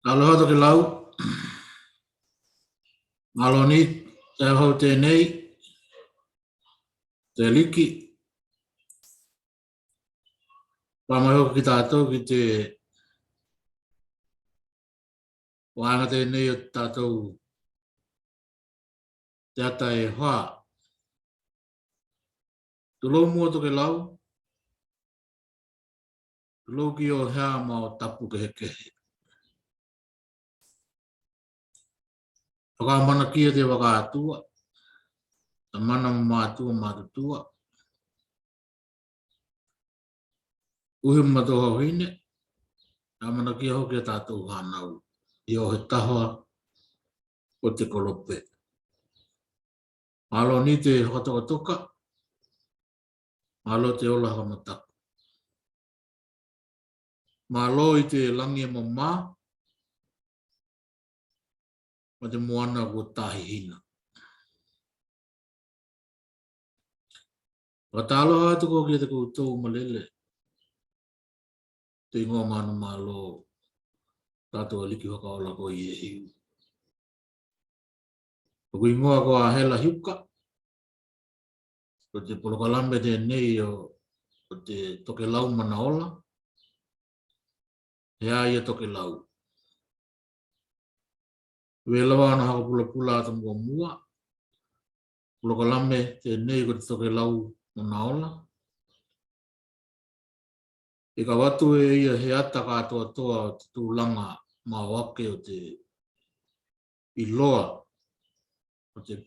Aloha Tokelau. Maloni te hau tēnei, te liki. Pamahoka ki tātou ki te wāanga tēnei o tātou te ata e hoa. Tulou mua Tokelau. Tulou ki o hea ma o tapu kehe. Whakamana kia te waka-atua. Ta mana mātua mātutua. Uhi matoha hine. Ta mana kia hoki a tātou hānau. I o he tahoa o te kolope. Malo ni te hokatoka. Malo te ola hamataku. Malo i te langi e mamā. Ma te moana ko tahi hina. Watalo hatu ko kia te koutou malele. Te ingoa manu malo. Tato aliki wakaola ko i e hiu. Ko ingoa ko a hela hiuka. Ko te polokalambe te nei o te Tokelau Manaola. Hea ia Tokelau. Welawa ana haka pula pula ata mua mua. Polokalambe te nei ko te Tokelau Manaola. E ka watu e ia he ata katoa toa o te tūlanga ma wake o te iloa o te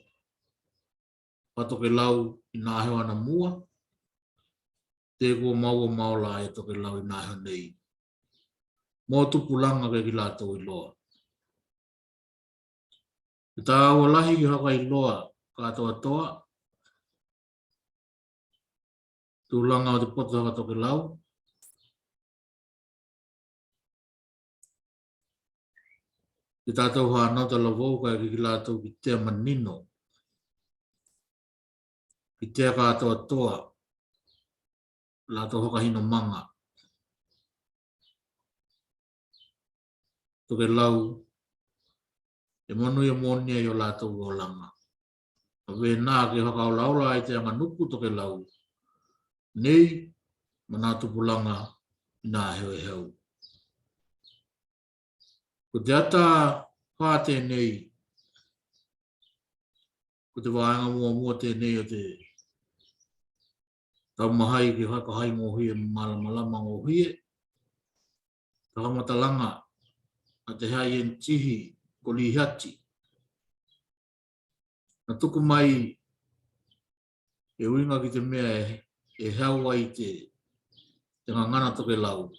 Tokelau i nā hewa na mua. Te kua maua maola e Tokelau i nā hewa nei. Mō tupulanga ke ki lātou iloa. E tā awa lahi ki haka iloa katoa toa. Tūlanga o te poto haka Tokelau. Ki tātou hānau ta lavou kai ki lātou ki tea manino. Ki tea katoa toa. Lātou hoka hino manga. Tokelau. E monu e monia i o lātou o langa. Awe nā ki haka o laura ai te anga nuku Tokelau. Nei, mana tupulanga i nā heo e heo. Ko te ata whāte nei, ko te wāanga mua te nei o te taumahai ki haka hai ngohie malamalama ngohie. Takamatalanga a te hai en tihi ko Lihati. Na tuku mai e uinga ki te mea e heaua i te ngangana Tokelau.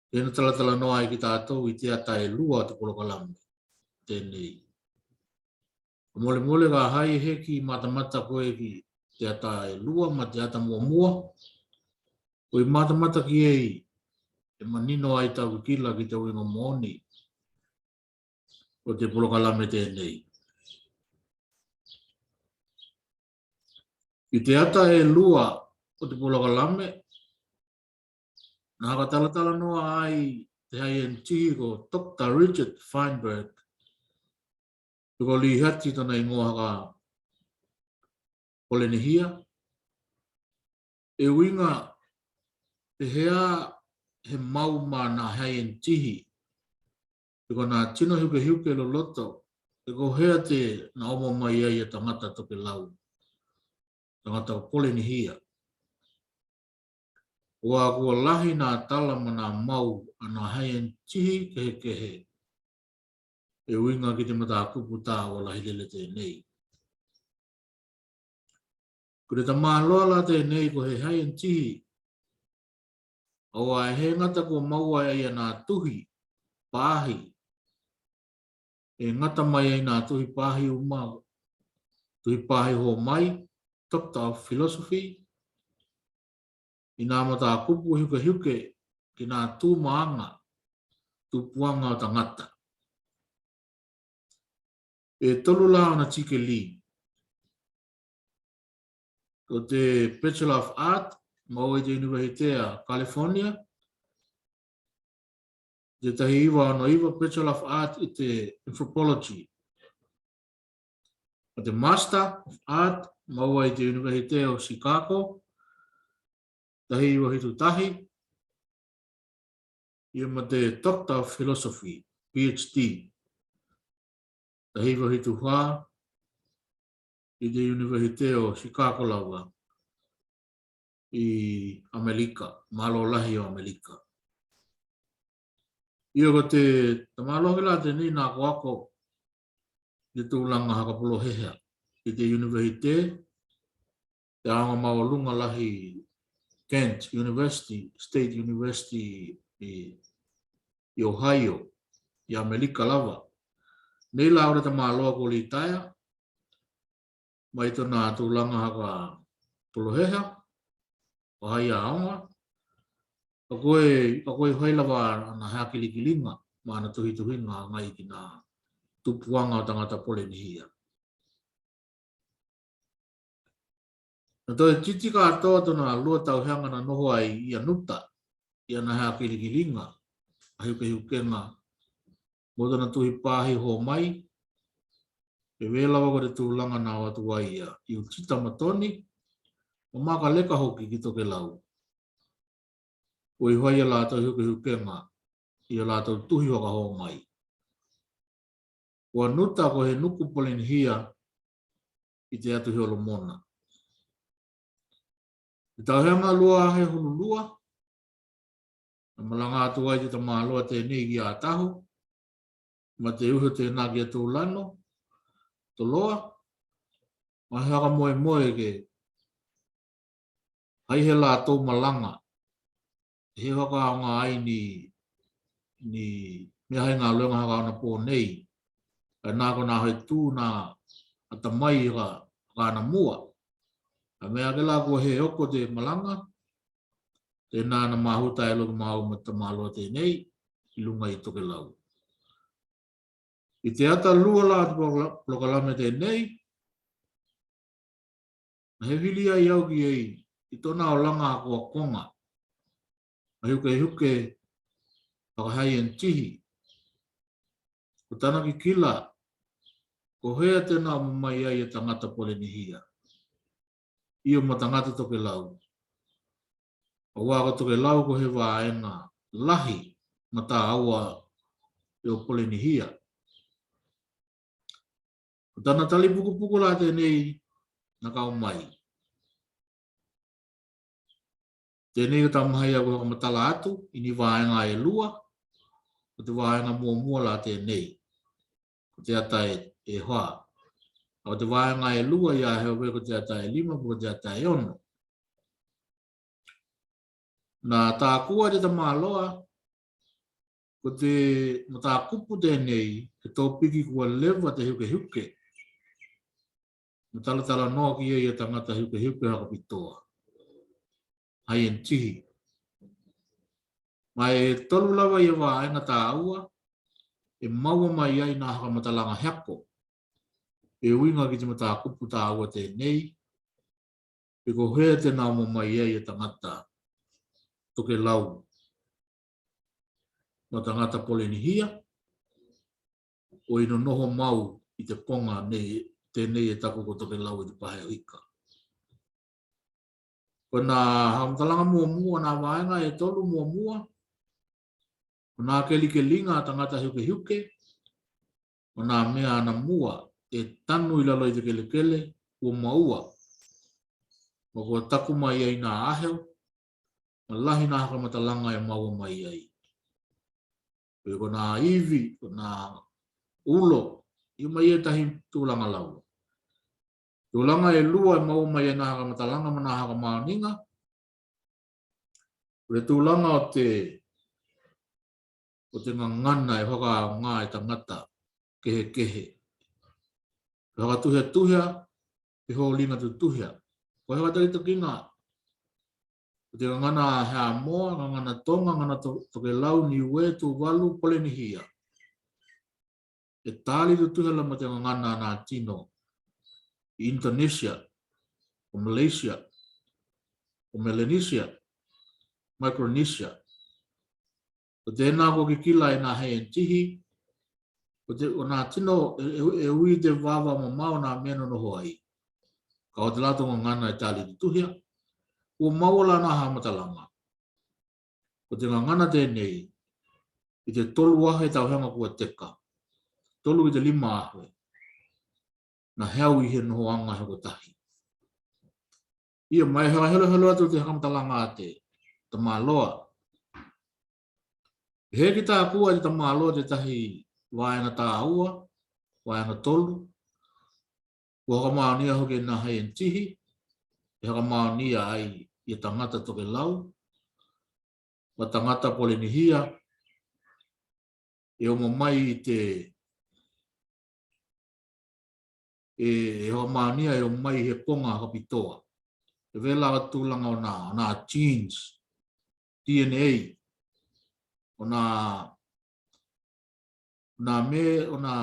Tēnā talatala noa i ki tātou i te ata e lua te polokalambe. Tēnei. Mole mole ka hai heki matamata koe ki te ata e lua ma te ata mua mua. Ko i matamata ki ei e manino ai tau kila ki te uinga moni. O te polokalambe tēnei. I te ata e lua o te polokalambe. Nā ka talatala noa ai te hai en tihi ko Dr. Richard Feinberg. Ko Lihati tana i ngoa ka Polenehia. E winga te hea he mau ma nā hai en tihi. Ko nā tino hiuke hiuke lo loto. Ko hea te na omo mai ai e tangata Tokelau. Tangata o Polenehia. Ua kua lahi nā tala ma nā mau ana hai en tihi kehe. E winga ki te mata kupu tā o lahi lele tēnei. Ko te tamāloala tēnei ko he hai en tihi. Awa e he ngata kua maua ai nā tuhi pāhi. E ngata mai ai nā tuhi pāhi umau. Tuhi pāhi ho mai, Doctor of Philosophy. I nā mata kupu hiuke ki nā tū maanga, tū puanga o tangata. E tolu la ona tike li. Ko te Bachelor of Art, mau i te Universitea California. Te tahi iwa no iwa Bachelor of Art i te Anthropology. O te Master of Art maua i te Universite o Chicago. Tahi iwa hitu tahi. Ia ma te Doctor of Philosophy, PhD. Tahi iwa hitu wha i te Universite o Chicago lawa i Amerika, malolahi o Amerika. Ia ko te tamalohi la te ni nā koako i tūlanga hakapolo hehea i te Universite te aonga mawalunga lahi Kent University, State University i Ohio, i Amerika lava. Nei la ora ta maloa ko li taia, mai tona tūlanga haka poloheha, o hai a aonga. Ka koe hai lava ana hea kilikilinga, ma ana tuhituhinga ngai ki nā tupuanga o tangata pole ni hia. Na toi titi ka atoa tona lua tau heanga na noho ai i anuta, i ana hea kilikilinga, a hiukenga, mo tona tuhi pahi ho mai, e wela wako te tūlanga nā watu wai ia, i utita matoni, o maka leka hoki ki Tokelau. O i hoia lātou hiukenga, i a lātou tuhi waka ho mai. O anuta ko he nuku polini hia, i te atu hiolo mona. I tau heanga lua he hulu lua, na malanga atu wai te tamaloa te nigi a taho, ma te uho te nagi a tūlano, to loa, ma he haka moe moe ke hai he lātou malanga, he haka aonga ai ni mea hai ngā luenga haka ana pō nei, ka nā ko nā hoi tū nā atamai ka ana mua. A mea ke lā kua he oko te malanga, te nā na mahuta e loka mahu ma tamaloa te nei, i lunga i Tokelau. I te ata lua la te plokalame te nei, na he whilia i au ki ei, i tona o langa a kua konga, a huke pakahai en tihi, ko tana ki kila, ko hea tēnā mamai ai e tangata pole ni hia. Ia ma tangata Tokelau. O waka Tokelau ko he wāenga lahi ma tā aua e o pole ni hia. Ko tana tali puku la tēnei na kau mai. Tēnei ka tamahai a kua matala atu, ini wāenga e lua, ko te wāenga mua la tēnei. Ko te ata e hoa. O te wāenga e lua ia heo we ko te ata e lima, ko te ata e ono. Nā tā kua te tamaloa, ko te mata kupu tēnei, ke tō piki kua lewa te huke. Matala noa ki e tangata huke haka pitoa. Hai en tihi. Mai tolu lawa i wāenga tā aua, e maua mai ai nā haka matalanga heko. E winga ki te mata kupu tā aua tēnei, e ko hea te nā mo mai ai e tangata Tokelau. No tangata pole ni hia, o ino noho mau i te ponga nei, tēnei e taku ko Tokelau i te pahe o ika. Ko nā hamatalanga mua, nā wāenga e tolu mua, ko nā kelikelinga tangata huke, ko nā mea ana mua e tanu i lalo i te kelekele, ua maua. Mo ko taku mai ai nā aheo, ma lahi nā haka matalanga e maua mai ai. Ko nā iwi, ko nā ulo, i mai e tahi tūlanga lau. Tūlanga e lua e maua mai e nā haka matalanga ma nā haka maoninga. Ko tūlanga o te ngangana e whaka ngā e tangata kehe. Whaka tuhia, e ho linga tu tuhia. Ko hewa tari takinga. Ko te ngana hea moa, ngana tonga, ngana Tokelau ni ue tu walu pole ni hia. E tali tu tuhia lama te ngana nā tino. Indonesia, o Malaysia, o Melanesia, Micronesia. O te nā ko ki kila e nā hei tihi. O nā tino e ui te wawa ma mau nā meno no hoai. Ka o te lato ngana e tali tutuhia. Ua maua nā hamatalanga. O te ngana tēnei. I te tolu ahe tau henga kua teka. Tolu i te 5 ahe. Na heau i he noho anga he tahi. Ia mai helo atu te hamatalanga ate. Ta māloa. He ki tā kua te ta māloa te tahi waenga tā aua. Waenga tolu. Ua haka maonia hoke nā hei en tihi. E haka maonia ai i tangata Tokelau. Wa tangata Polenihia. E o mai i te e haka maonia e o mai he ponga kapitoa. E vela tūlanga o nā genes. DNA. O nā me o nā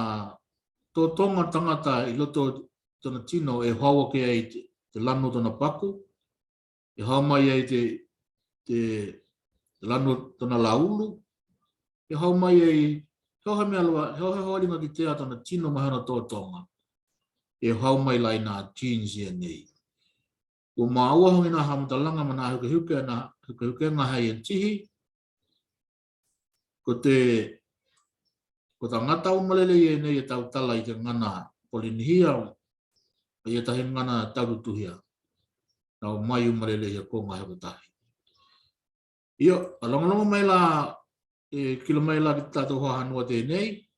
tōtonga tangata i loto tona tino e hawa ke ai te lano tona paku. E hawa mai ai te lano tona laulu. E hawa mai ai heohe mea loa, heohe hoaringa ki tea tona tino mahana tōtonga. E hawa mai lai nā genes ia nei. Ua maua hongi nā hamatalanga ma nā huke ngā hei en tihi. Ko ta ngata umalele i nei e tau tala i te ngana Polenihia. E tahi ngana tautuhia. Nā o mai umalele i a konga heko tahi. Ia, alonga mai la kilo mai la ki tātou hoa hanua tēnei.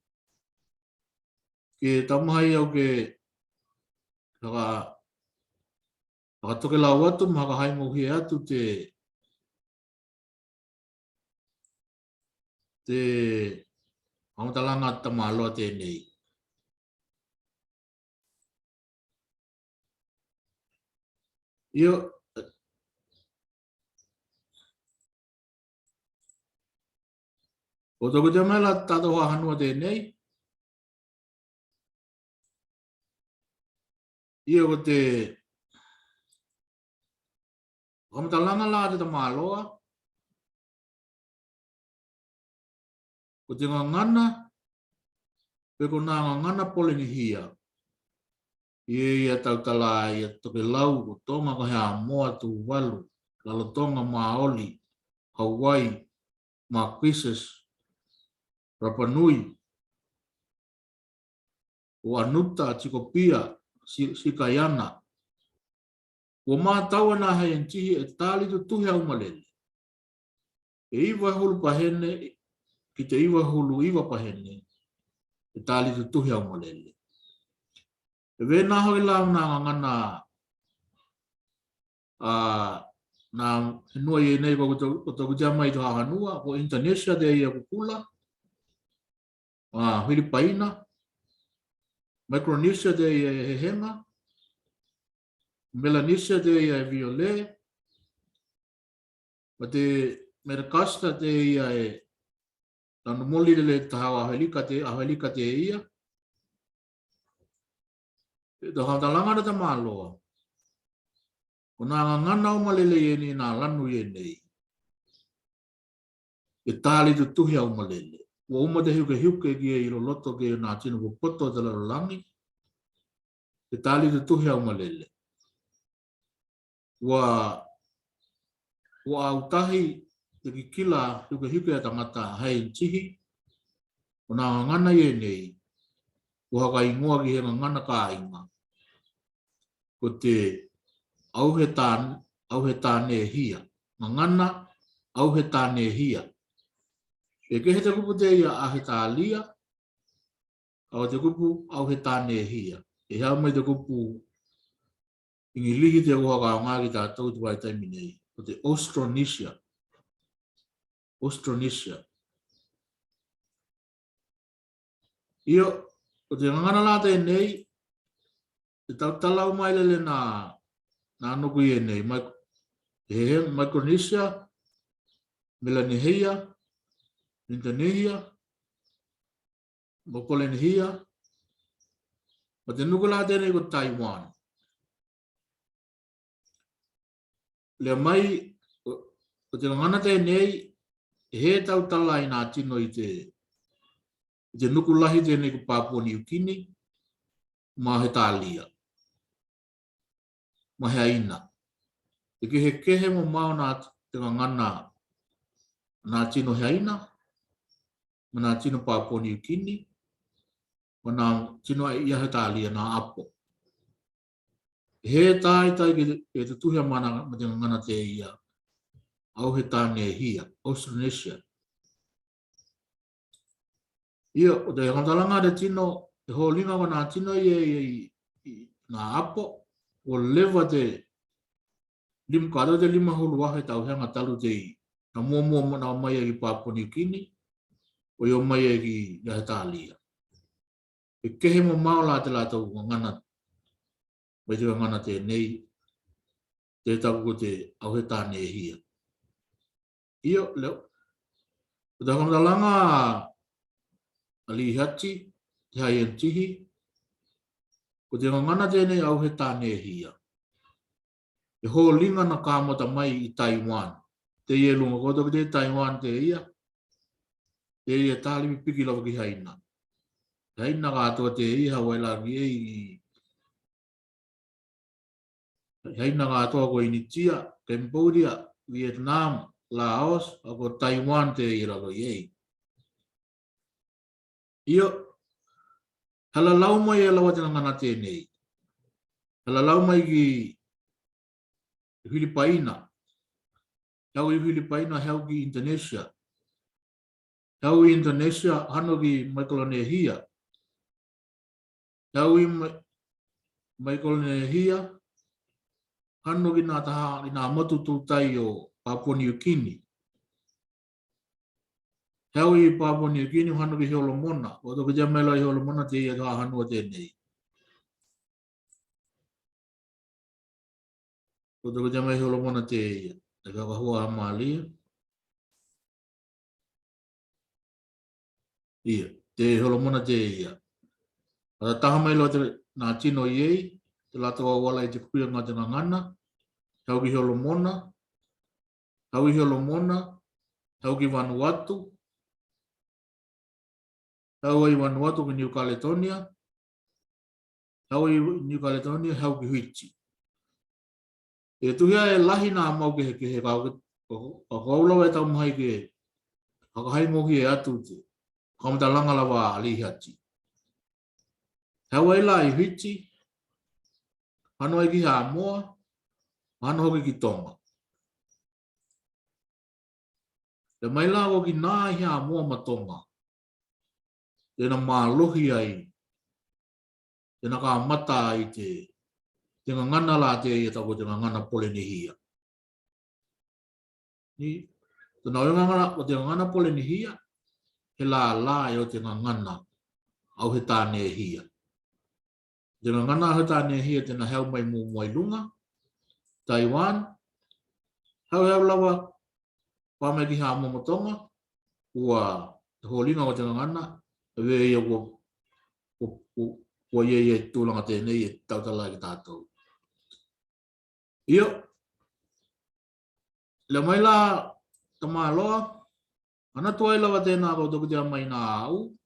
Ke tamahai au ke haka Tokelau atu, ma haka haimohi atu te hamatalanga ta māloa tēnei. Ia, o toko te mai la tātou hoa hanua tēnei. Ia ko te hamatalanga la te ta māloa. Ko te ngangana, pe ko nā ngangana Polenihia. Ia tau tala ia Tokelau, ko tonga ko hea moa tu walu, lalotonga Maoli, Hawaii, Marquesas, Rapa Nui, o Anuta, Tikopia, Sikayana. Ua mātaua nā hei en tihi e tāli tu tuhi au malele. E iwa hulu pahene, ki te iwa hulu iwa pahene, e tāli tu tuhi au malele. E vena hoi lau nā ngana nā henua i nei ko toku te amai tu hahanua, ko Indonesia te ia kukula, Filipaina, Micronesia te ia hehenga, Melanesia te ia viole, ma te Mercasta te ia tanu moli le tahawa ahelika te ia. Te hatalanga ta māloa. O nā ngana o malele i ni nā lanu i nei. E tāli tu tuhi au malele. Ua uma te hiuke ki e iro loto ke nā tino ko poto te larolangi. E tāli tu tuhi au malele. Ua au tahi te ki kila hiuke a tangata hei tihi. O nā ngana i nei. Ua haka ingoa ki he ngana ka inga. Ko te auhe tāne hia. Ngana auhe tāne hia. E ke he te kupu te ia ahe tālia. Au te kupu auhe tāne hia. E hea mai te kupu ingilihi te uha ka ngāki tātou tu vai taimi nei. Ko te Austronesia. Austronesia. Ia, o te ngana la te nei, te tautala mai lele nā nuku i nei. Micronesia, Melanesia, Indonesia, Polenihia, ma te nuku la te nei ko Taiwan. Le mai, o te ngana te nei, he tau tala ina tino i te nukulahi te ne ku Papua New Guinea, ma he tālia, ma he aina. E ke he kehe mo mao nā te ngana nā tino he aina, ma nā tino Papua New Guinea, ma nā tino ia he tālia nā apo. He tai ke te tuhia mana ma te ngana te ia, au he tāne hia, Austronesia. Ia, o te hangalanga de tino, te holinga wa nā tino i nā apo, o lewa te kado te 5 hulu wahe tau heanga talu te i, na mua na o mai e ki Papua New Guinea, o i o mai e ki Lihati. E kehe mo mao la te lātou ngana, mai te ngana te nei, te taku ko te au he tāne hia. Ia, leo, o te hangalanga a Lihati, te hai en tihi, ko te ngana tēnei au he tāne hia. E ho linga na kāmota mai i Taiwan. Te ia lunga koto ki te Taiwan te ia. Te ia tāli piki lawa ki haina. Haina kātua te ia hawaila ki ei. Haina kātua ko Initia, Cambodia, Vietnam, Laos, ako Taiwan te ia lawa ki ei. Ia, halalau mai e lawa tena ngana tēnei. Halalau mai ki Filipaina. Hau i Filipaina, hau ki Indonesia. Hau i Indonesia, hano ki Micronehia. Hau i Micronehia, hano ki nā taha, ki nā matutu tai o Papua New Guinea. Hau i Papua New Guinea, hano ki Holomona. O toko jamela i Holomona, te ia taha hanua tēnei. O toko jamela i Holomona te ia. Te kakahua hamalia. Ia, te Holomona te ia. Ata taha mai loa te nā tino i ei, te latoa wala i te kuia ngā te ngangana, hau ki Holomona, hau i Holomona, hau ki Vanuatu, hau i Vanuatu ki New Caledonia, hau i New Caledonia, hau ki Fiji. E tuhia e lahi nā mau ke he kaulawa e tau mahai ke hakahai mohi e atu te, kamata langa lawa a Lihati. Hau ai la i Fiji, hano ai ki Samoa, hano hoki ki Tonga. Te mai la o ki nā i Samoa ma Tonga. Tēnā mālohi ai, tēnā kā mata ai te ngangana la te ia tako te ngangana Polenihia. Ni, tēnā o te ngangana Polenihia, he la e o te ngangana au he tāne hia. Te ngangana au he tāne hia tēnā heo mai mai lunga, Taiwan, hau lawa, pāmei ki Samoa ma Tonga, ua te holinga o te ngangana, e ia ua ia tūlanga tēnei e tautala ki tātou. Ia, le mai la tamaloa, ana tua i lawa tēnā kau toku te mai nā au.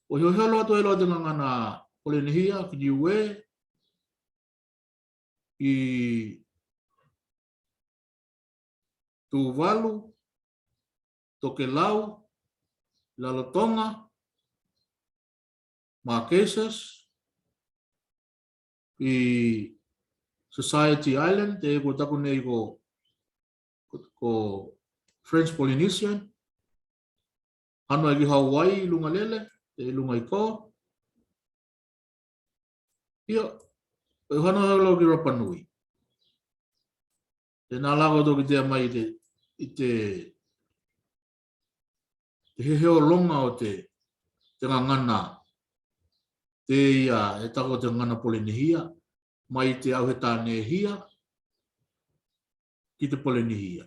O hio loa tua i lawa te ngangana Polenihia, ki Niue, ki Tuvalu, Tokelau, Lalotonga, Marquesas, ki Society Island, te ko taku nei ko French Polynesian, hano ki Hawaii, lunga lele, te lunga i ko. Ia, e hano halo ki Rapa Nui. Te nā lago toki te mai i te heo longa o te ngangana, te ia e tako te ngana Polenihia, mai te au he tāne hia, ki te Polenihia.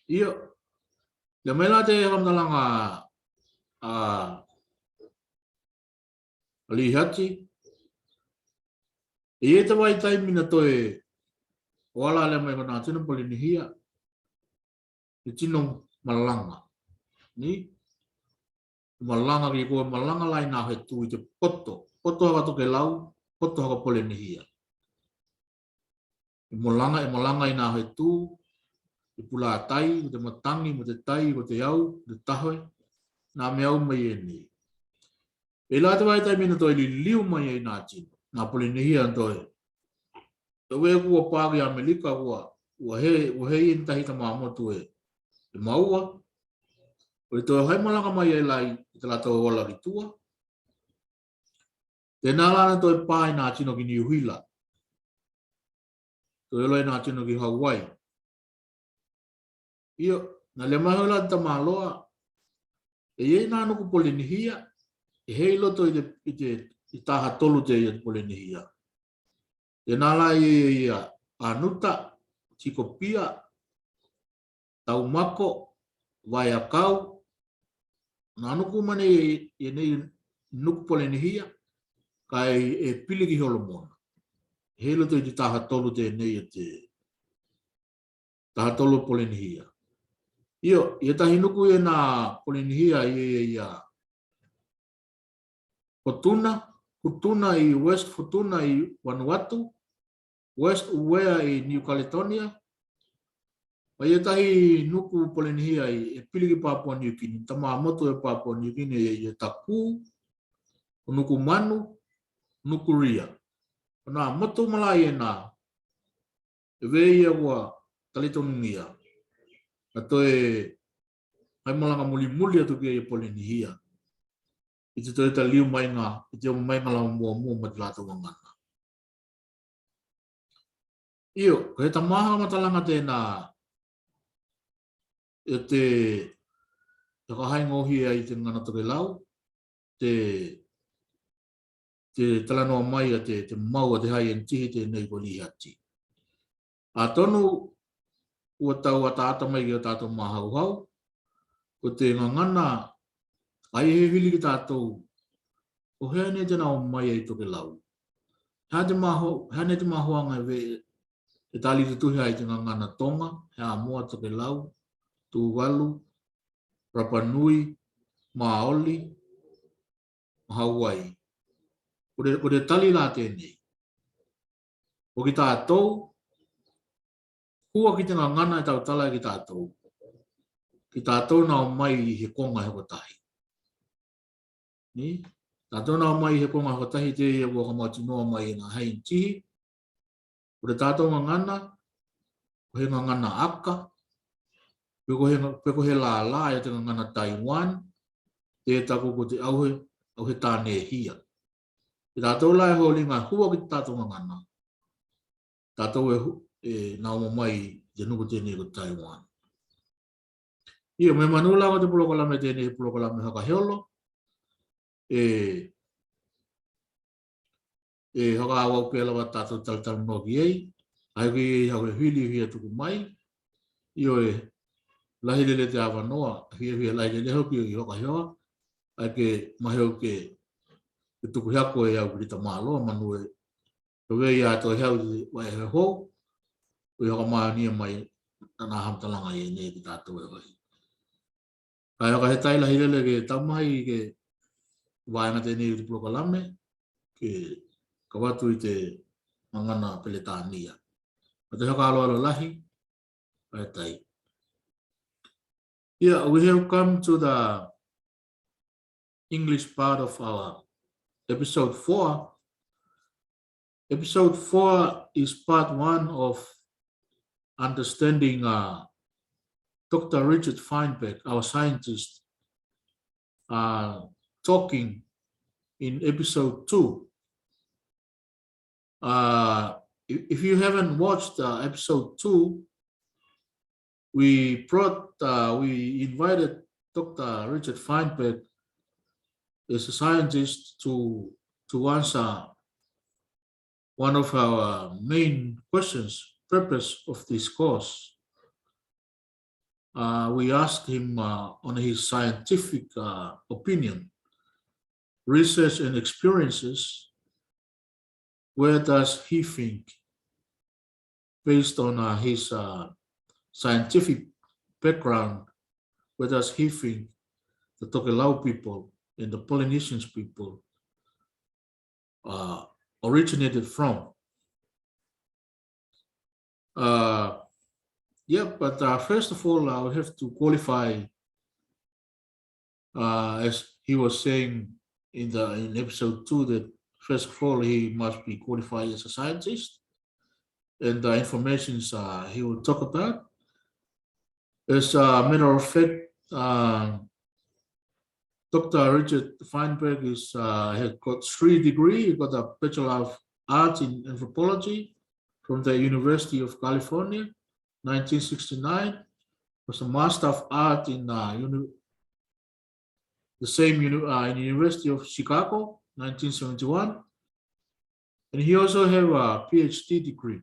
Ia, le mai la te hamdalanga a Lihati, e te wai taimina toe wala le mai na tino polinihia i tino malanga ni malanga ki ko malanga lai na he tu i te poto haka Tokelau poto haka polinihia i malanga i na he tu i pula tai ko te matangi mo te tai ko te au te tahoe na me au mai e ni e la te vai tai mina toi li liu mai e na tino na polinihia toi te we kua pāgi Amerika ua he intahi ta maamotu e maua o i toi hai malanga mai e lai i te lato wala ki tua te nalana toi pāi na tino ki New Zealand toi eloi na tino ki Hawaii iyo na le mahola ta maloa e ye na nuku polinihia e hei loto i taha tolu te i polinihia te nala i anuta tikopia taumako vai akau na nuku mane e nei nuku polinihia kai e piliki holomona hei loto i taha tolu te nei te taha tolu polinihia iyo i tahi nuku e na polinihia i Futuna i West Futuna i Vanuatu, West Uwea i New Caledonia. Ai e tahi nuku polinihia i piliki Papua New Guinea. Tama motu e Papua New Guinea i taku, nuku manu, nuku ria. Na motu malai e nā. E wei e ua talitonungia. Ato e hai malanga muli atu ki e polinihia. I te toi ta liu mai ngā, i te mai ngā lau mua ma te lātou ngana. Iyo, ko he ta maha matalanga tēnā e te whakahai ngohi ai te ngana Tokelau, te talanoa mai a te maua te hai en tihi te nei ko Lihati. A tonu ua tau a tāta mai ki o tātou mahau hau, ko te ngana ai he hili ki tātou o hea ne tēnā o mai ai Tokelau. Hea ne te mahoanga e tali te tuhi ai te ngana Tonga, hea moa Tokelau, Tuvalu, Rapa Nui, Maoli, Hawaii. Ko te tali la tēnei. O ki tātou, hua ki te ngana e tau tala ki tātou. Ki tātou nā o mai i he konga he kotahi. Ni? Tātou nā o mai i he konga he kotahi te ia kua kamauti noa mai i nā hei tihi. Ko te tātou ngana, ko he ngana aka, peko he la e te ngana Taiwan, te tako ko te auhe tāne hia. Ki tātou lai ho linga hua ki tātou ngana. Tātou e nā o mai te nuku tēnei ko Taiwan. Ia, me Manaola ko te pulokalame tēnei pulokalame haka heolo. E haka awau pēla wa tātou talatal no ki ei. Ai ki hau e hili hia tuku mai. Io e lahilele te awanoa. Hia lahilele hoki i haka heoa. Ai ke maheo ke tuku hiako e au kurita māloa manu e wei a toi hau wai he hou. Ui haka maania mai nā hamtalanga i nei ki tātou e hoi. Kai haka he taila hirele ke taumahi ke waenga tēnei i te pulokalame ke kawatu i te mangana peletānia. A te haka aloalo lahi, kai tai. Yeah, we have come to the English part of our episode 4. Episode 4 is part 1 of understanding Dr. Richard Feinberg, our scientist, talking in episode 2. If you haven't watched episode 2, we invited Dr. Richard Feinberg as a scientist to answer one of our main questions, purpose of this course. We asked him on his scientific opinion, research and experiences, where does he think based on his scientific background, where does he think the Tokelau people and the Polynesian people originated from. But first of all, I have to qualify, as he was saying in episode 2, that first of all, he must be qualified as a scientist, and the information he will talk about. As a matter of fact, Dr. Richard Feinberg has got 3 degrees. He got a Bachelor of Arts in Anthropology from the University of California, 1969. Was a Master of Art in the same University of Chicago, 1971. And he also have a PhD degree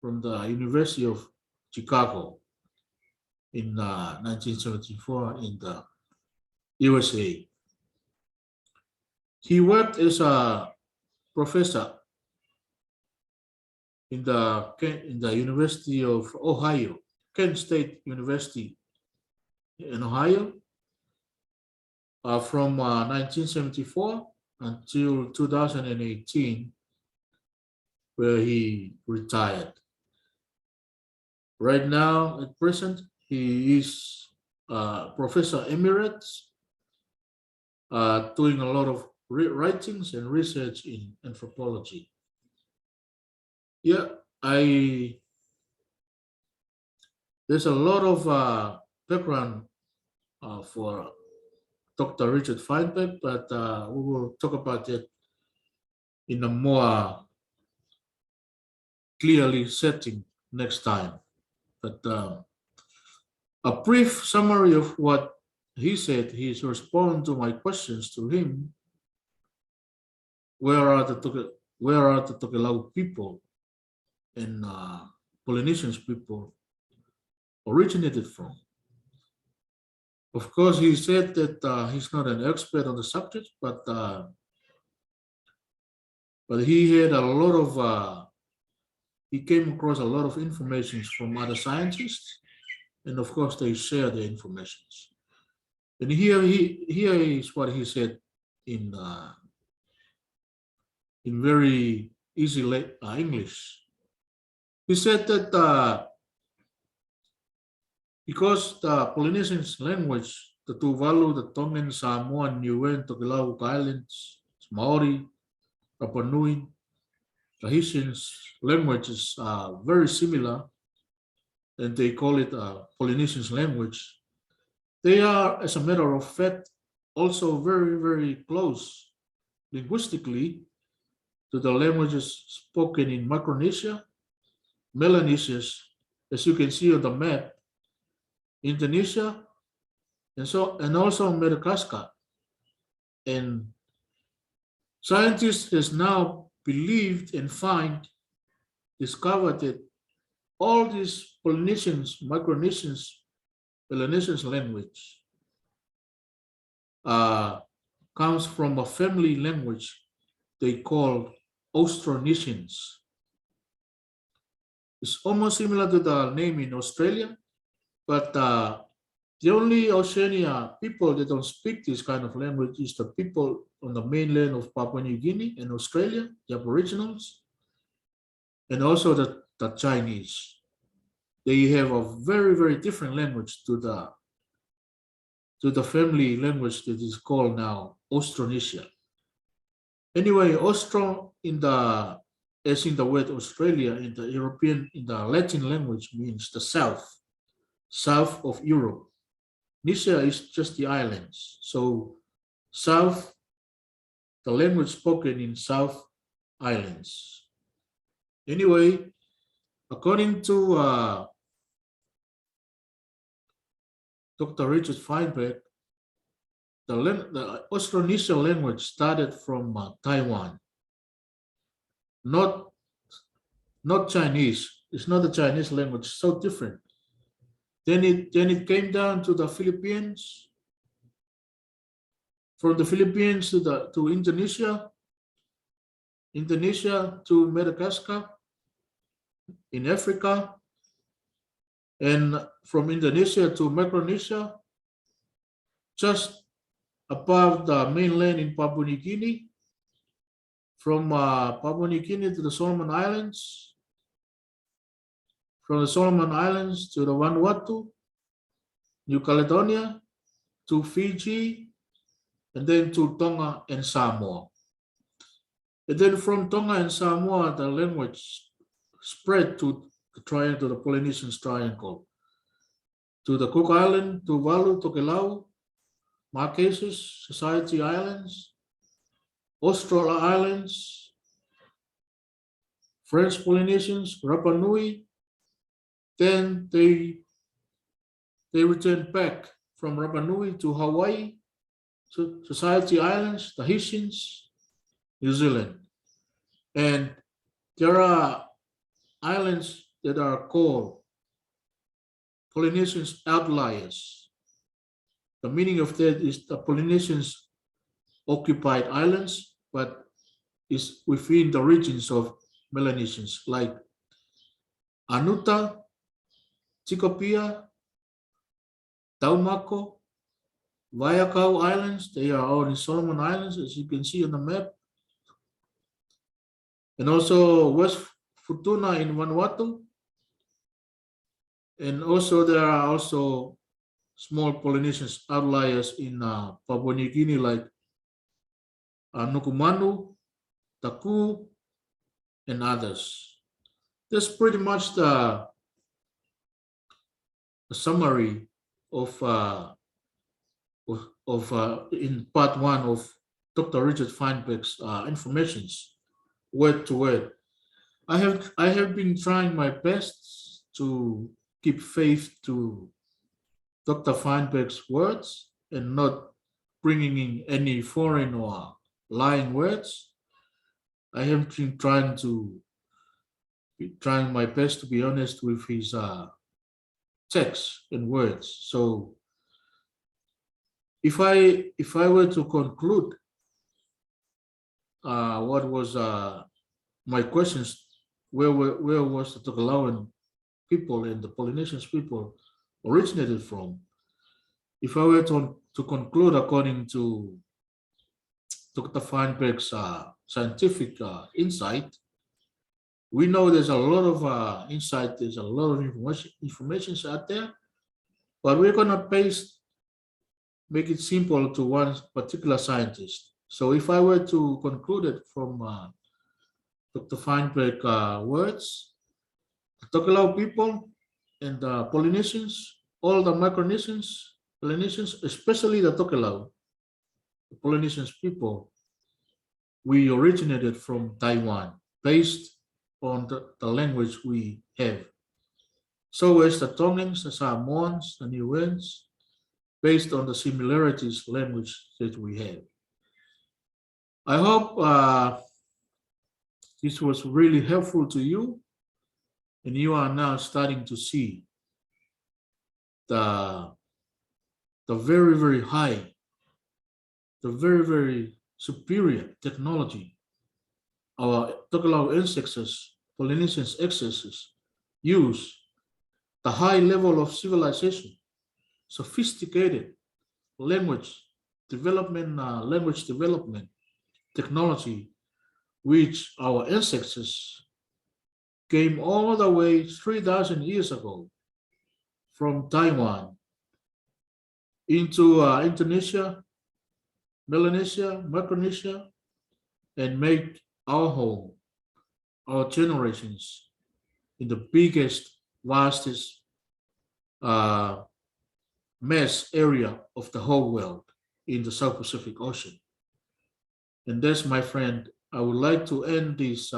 from the University of Chicago in 1974 in the USA. He worked as a professor in the University of Ohio, Kent State University in Ohio, from 1974 until 2018, where he retired. Right now, at present, he is Professor Emeritus, doing a lot of writings and research in anthropology. There's a lot of background for Dr. Richard Feinberg, but we will talk about it in a more clearly setting next time. But a brief summary of what he said, he's responding to my questions to him. Where are the Tokelau people and Polynesian people originated from? Of course, he said that he's not an expert on the subject, but he had a lot of he came across a lot of information from other scientists, and of course they share the information. And here is what he said in very easy English. He said that because the Polynesian language, the Tuvalu, the Tongan, Samoan, Niuean, Tokelau Islands, Maori, Rapa Nui, Tahitians languages are very similar, and they call it a Polynesian language. They are, as a matter of fact, also very, very close linguistically to the languages spoken in Micronesia, Melanesia, as you can see on the map, Indonesia, and also Madagascar. And scientists has now believed and discovered that all these Polynesians, Micronesians, Melanesian language comes from a family language they call Austronesians. It's almost similar to the name in Australia, but the only Oceania people that don't speak this kind of language is the people on the mainland of Papua New Guinea and Australia, the Aboriginals, and also the Chinese. They have a very, very different language to the family language that is called now Austronesia. Anyway, Austro as in the word Australia in the European, in the Latin language means the south of Europe. Nesia is just the islands. So south, the language spoken in South Islands. Anyway, according to Dr. Richard Feinberg, the Austronesian language started from Taiwan, not Chinese. It's not a Chinese language, so different. Then it came down to the Philippines. From the Philippines to Indonesia to Madagascar, in Africa, and from Indonesia to Micronesia, just above the mainland in Papua New Guinea, from Papua New Guinea to the Solomon Islands, from the Solomon Islands to the Vanuatu, New Caledonia, to Fiji, and then to Tonga and Samoa. And then from Tonga and Samoa, the language spread to the triangle, the Polynesian Triangle, to the Cook Island, Tuvalu, Tokelau, Marquesas, Society Islands, Austral Islands, French Polynesians, Rapa Nui. Then they returned back from Rapa Nui to Hawaii, to Society Islands, Tahitians, New Zealand. And there are islands that are called Polynesians outliers. The meaning of that is the Polynesians occupied islands, but is within the regions of Melanesians, like Anuta, Tikopia, Taumako, Waiakau Islands. They are all in Solomon Islands, as you can see on the map. And also West Futuna in Vanuatu. And also there are also small Polynesian outliers in Papua New Guinea, like Nukumanu, Taku, and others. That's pretty much the summary of in part one of Dr. Richard Feinberg's informations, word to word. I have been trying my best to keep faith to Dr. Feinberg's words and not bringing in any foreign or lying words. I have been trying my best to be honest with his text and words. So if I were to conclude what was my questions, where was the Tokelauan people and the Polynesians people originated from? If I were to conclude according to Dr. Feinberg's scientific insight, we know there's a lot of insight, there's a lot of information out there, but we're gonna make it simple to one particular scientist. So if I were to conclude it from Dr. Feinberg words, the Tokelau people and the Polynesians, all the Micronesians, Polynesians, especially the Tokelau, the Polynesians people, we originated from Taiwan based on the language we have. So as the Tongans, the Samoans, the Niueans, based on the similarities language that we have. I hope this was really helpful to you, and you are now starting to see the very, very high, the very, very superior technology our Tokelau ancestors, Polynesian ancestors use, the high level of civilization, sophisticated language development, technology, which our ancestors came all the way 3,000 years ago from Taiwan into Indonesia, Melanesia, Micronesia, and make our home, our generations, in the biggest, vastest mass area of the whole world in the South Pacific Ocean. And that's, my friend, I would like to end this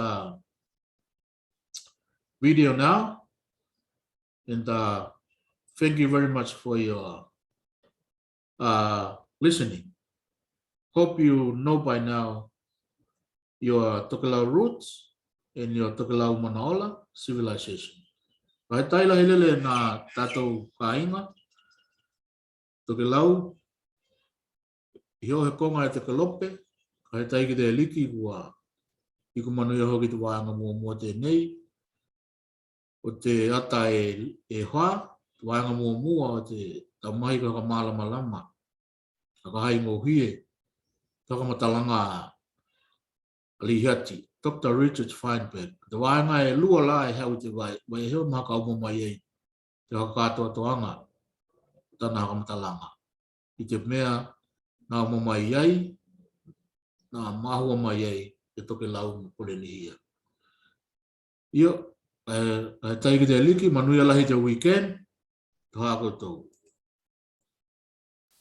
video now. And thank you very much for your listening. Hope you know by now your Tokelau roots and your Tokelau Manaola civilization. Vai taila helele na tatou kainga, Tokelau, hio he konga e te kalope, kai taiki te liki kua, iku manu ia hoki te wāanga mua te nei, o te ata e hoa, wanga mua o te tamahi ka malama, ka hai ngō hie, whakamatalanga Lihati, Dr. Richard Feinberg. Te wanga e lua la e hau te vai heo maka umo mai ei, te hakatoa toanga, tana hakamatalanga. I te mea, nā umo mai ei, nā mahua mai ei, te Tokelau mo poleni ia. Io, taiki te liki, manuia lahi te weekend, to hako tau.